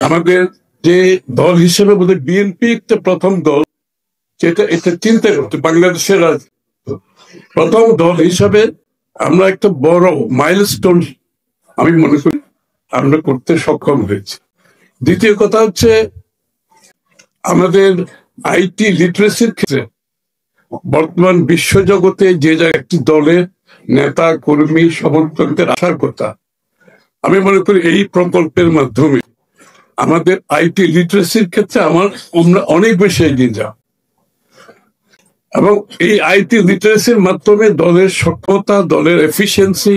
আমাদের যে দল হিসেবে বোধহয় বিএনপি একটা প্রথম দল যেটা এটা চিন্তা করতে বাংলাদেশের প্রথম দল হিসাবে আমরা একটা বড় মাইলস্টোন আমি মনে করি আমরা করতে সক্ষম হয়েছি। দ্বিতীয় কথা হচ্ছে আমাদের আইটি লিটারেসির ক্ষেত্রে বর্তমান বিশ্বজগতে যে একটি দলের নেতা কর্মী সমর্থকদের আসার কথা, আমি মনে করি এই প্রকল্পের মাধ্যমে আমাদের আইটি লিটারেসির ক্ষেত্রে আমরা অনেক বেশি এগিয়ে যাব এবং এই আইটি লিটারেসির মাধ্যমে দলের সক্ষমতা দলের এফিসিয়েন্সি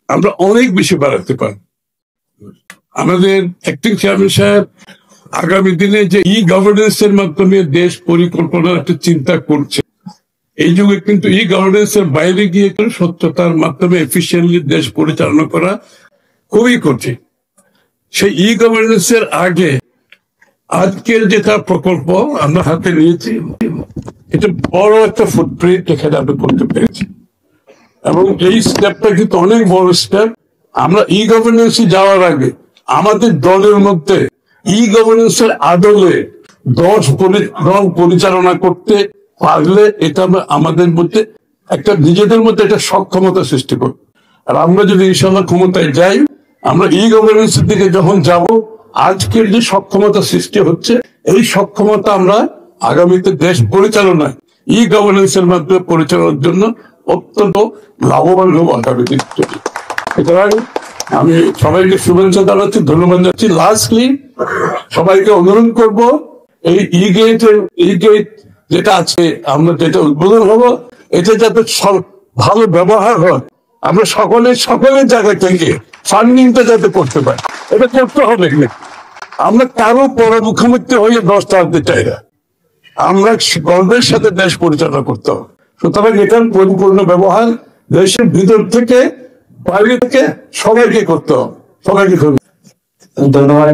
আমরা অনেক বেশি বাড়াতে পারি। আমাদের অ্যাক্টিং চেয়ারম্যান সাহেব আগামী দিনে যে ই গভর্নেন্স এর মাধ্যমে দেশ পরিকল্পনার একটা চিন্তা করছে, এই যুগে কিন্তু ই গভর্নেন্স এর বাইরে গিয়ে সত্যতার মাধ্যমে এফিসিয়েন্টলি দেশ পরিচালনা করা খুবই কঠিন। সেই ই গভর্নেন্স এর আগে আজকের যেটা প্রকল্প আমরা হাতে নিয়েছি এটা বড় একটা ফুটপ্রিন্ট এখানে আমরা করতে পেরেছি এবং এই স্টেপটা কিন্তু অনেক বড় স্টেপ। আমরা ই গভর্নেন্সে যাওয়ার আগে আমাদের দলের মধ্যে ই গভর্নেন্স এর আদলে দল পরিচালনা করতে পারলে এটা আমাদের মধ্যে একটা নিজেদের মধ্যে একটা সক্ষমতা সৃষ্টি করবে। আর আমরা যদি ইনশাল্লাহ ক্ষমতায় যাই, আমরা ই গভর্নেন্স এর দিকে যখন যাব, আজকের যে সক্ষমতা সৃষ্টি হচ্ছে এই সক্ষমতা আমরা আগামীতে দেশ পরিচালনায় ই গভর্নেন্স এর মাধ্যমে পরিচালনার জন্য অত্যন্ত লাভবান হব আগামী দিন। সুতরাং আমি সবাইকে শুভেচ্ছা জানাচ্ছি, ধন্যবাদ জানাচ্ছি। লাস্টলি সবাইকে অনুরোধ করব, এই ই গেট যেটা আছে আমরা যেটা উদ্বোধন হবো, এটা যাতে ভালো ব্যবহার হয়, আমরা সকলের জায়গা থেকে ফান্ডিংটা যাতে করতে পারি, এটা করতে হবে। আমরা কারো পরে মুখোমুখি হয়ে দশটা আনতে চাই না, আমরা গর্বের সাথে দেশ পরিচালনা করতে হবে। সুতরাং এটার পরিপূর্ণ ব্যবহার দেশের ভিতর থেকে বাইরে থেকে সবাইকে করতে হবে, সবাইকে ধন্যবাদ।